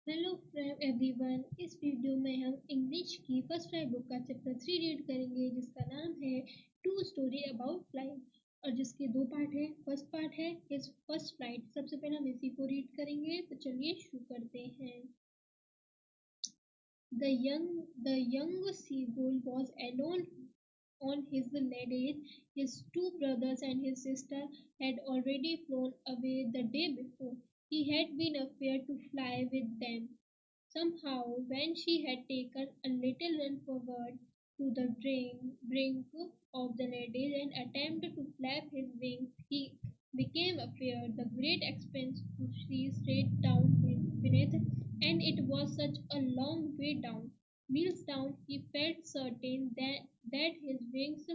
Hello friend everyone. इस video में हम इंग्लिश की फर्स्ट फ्लाई बुक का चैप्टर 3 रीड करेंगे जिसका नाम है टू स्टोरी अबाउट फ्लाइंग और जिसके दो पार्ट है। फर्स्ट पार्ट है हिज फर्स्ट फ्लाइट। सबसे पहले हम इसी को रीड करेंगे तो चलिए शुरू करते हैं। The young seagull was alone on his ladder. His two brothers and his sister had already flown away the day before. He had been afraid to fly with them. Somehow, when she had taken a little run forward to the brink of the ladder and attempted to flap his wings, he became aware the great expanse to see straight down beneath, and it was such a long way down. Miles down, he felt certain that his wings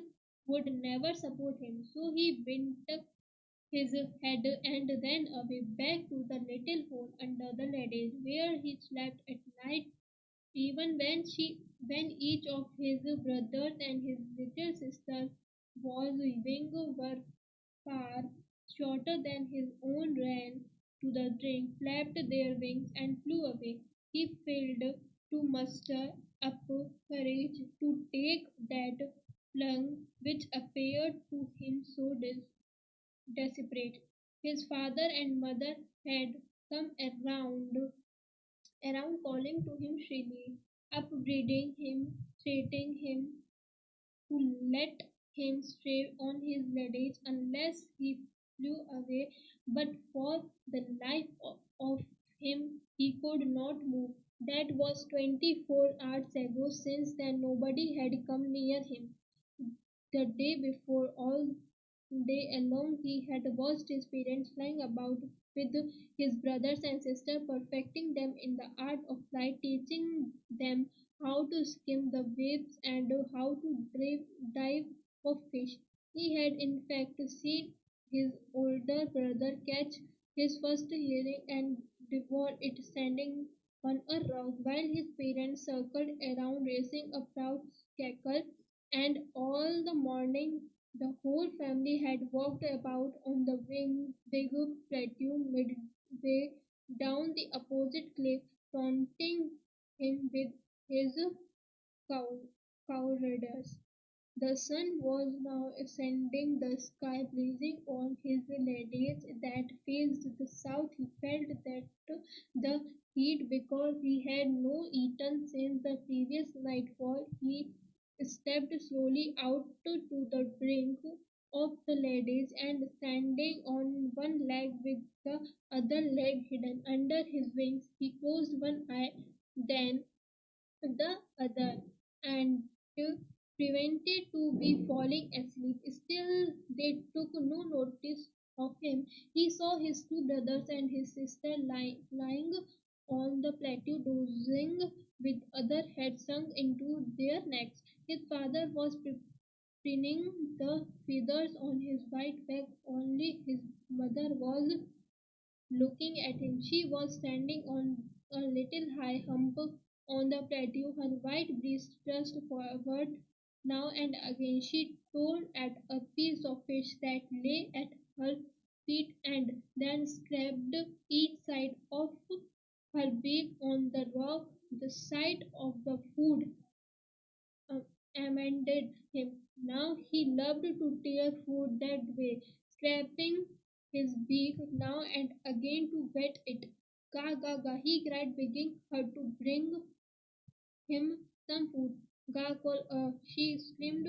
would never support him, so he bent his head and ran away back to the little hole under the ladder where he slept at night, even when each of his brothers and his little sister was wing were far shorter than his own, ran to the drink, flapped their wings and flew away. He failed to muster up courage to take that plunge which appeared to him so desperate. His father and mother had come around calling to him shrilly, upbraiding him, threatening him to let him stay on his ledge unless he flew away, but for the life of him he could not move. That was 24 hours ago. Since then, nobody had come near him. The day before, all day long, he had watched his parents flying about with his brothers and sisters, perfecting them in the art of flight, teaching them how to skim the waves and how to dive for fish. He had, in fact, seen his older brother catch his first herring and devour it, standing on a rock while his parents circled around, raising a proud cackle. And all the morning the whole family had walked about on the big plateau midway down the opposite cliff, taunting him with his cow- cowardice. The sun was now ascending the sky, blazing on his ladder that faced the south. He felt that the heat because he had no eaten since the previous nightfall. He stepped slowly out to the brink of the ladder and standing on one leg with the other leg hidden under his wings, he closed one eye, then the other, and prevented to be falling asleep. Still, they took no notice of him. He saw his two brothers and his sister lying on the plateau, dozing with other heads sunk into their necks. His father was pinning the feathers on his white back. Only his mother was looking at him. She was standing on a little high hump on the plateau, her white breast thrust forward. Now and again she tore at a piece of fish that lay at her feet and then scraped each side of her beak on the rock. The sight of the food uh, amended him. Now he loved to tear food that way, scraping his beak now and again to wet it. Ga ga ga, he cried, begging her to bring him some food. Ga call, she screamed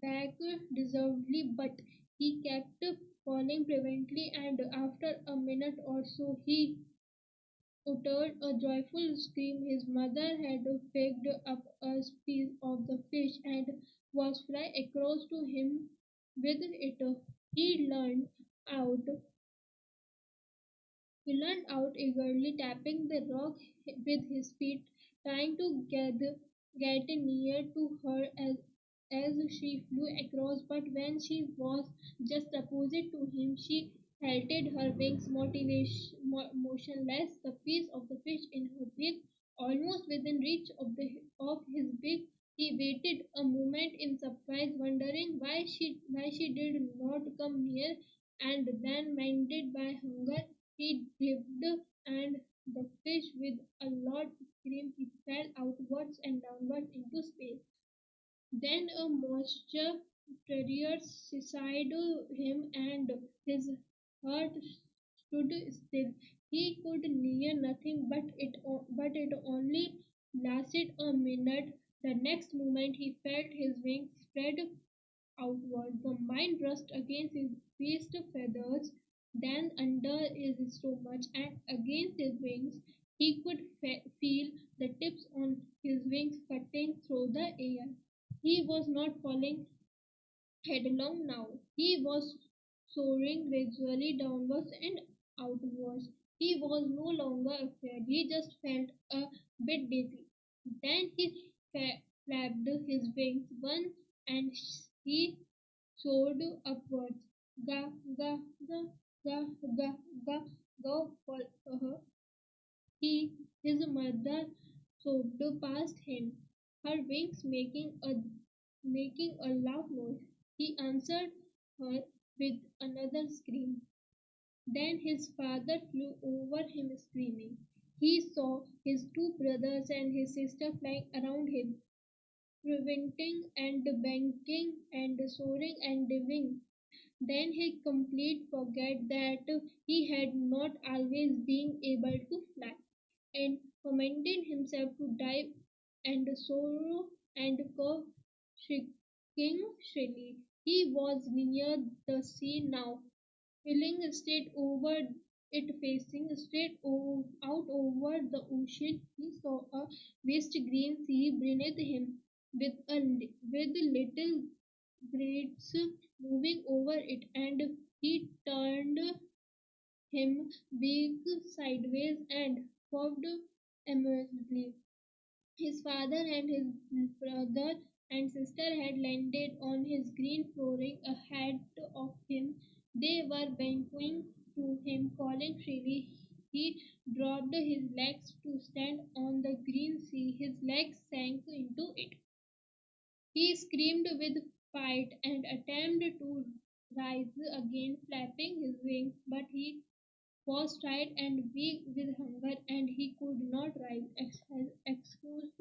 back deservedly, but he kept calling prevently, and after a minute or so he uttered a joyful scream. His mother had picked up a piece of the fish and was flying across to him with it. He leaned out. He leaned out eagerly, tapping the rock with his feet, trying to get near to her as she flew across. But when she was just opposite to him, she halted, her wings motionless, the piece of the fish in her beak almost within reach of his beak. He waited a moment in surprise, wondering why she did not come near, and then, minded by hunger, he dipped and the fish with a loud scream. He fell outwards and downwards into space. Then a monster terrier seized him and his heart stood still. He could hear nothing, but it only lasted a minute. The next moment he felt his wings spread outward. The mind brushed against his waist feathers, then under his stomach and against his wings. He could feel the tips on his wings cutting through the air. He was not falling headlong now. He was soaring gradually downwards and outwards. He was no longer afraid. He just felt a bit dizzy. Then he flapped his wings once and he soared upwards. Ga, ga, ga, ga, ga, ga, go for her. His mother sobbed past him, her wings making a loud noise. He answered her with another scream. Then his father flew over him screaming. He saw his two brothers and his sister flying around him, preventing and banking and soaring and diving. Then he complete forget that he had not always been able to fly, and commanded himself to dive and sorrow and curve, shrieking shrilly. He was near the sea now, feeling straight over it, facing out over the ocean. He saw a vast green sea beneath him, with little grates moving over it, and he turned him big sideways and puffed amazedly. His father and his brother and sister had landed on his green flooring ahead of him. They were beckoning to him, calling shrilly. He dropped his legs to stand on the green sea. His legs sank into it. He screamed with fright and attempted to rise again, flapping his wings, but he was tired and weak with hunger, and he could not rise, excused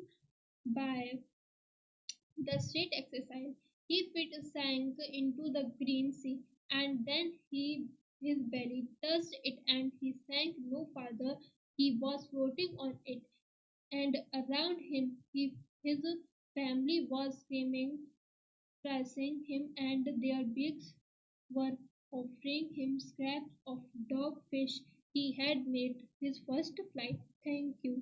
by the street exercise. His feet sank into the green sea, and then his belly touched it, and he sank no farther. He was floating on it, and around him his family was screaming, pressing him, and their beaks were offering him scraps of dogfish he had made his first flight. Thank you.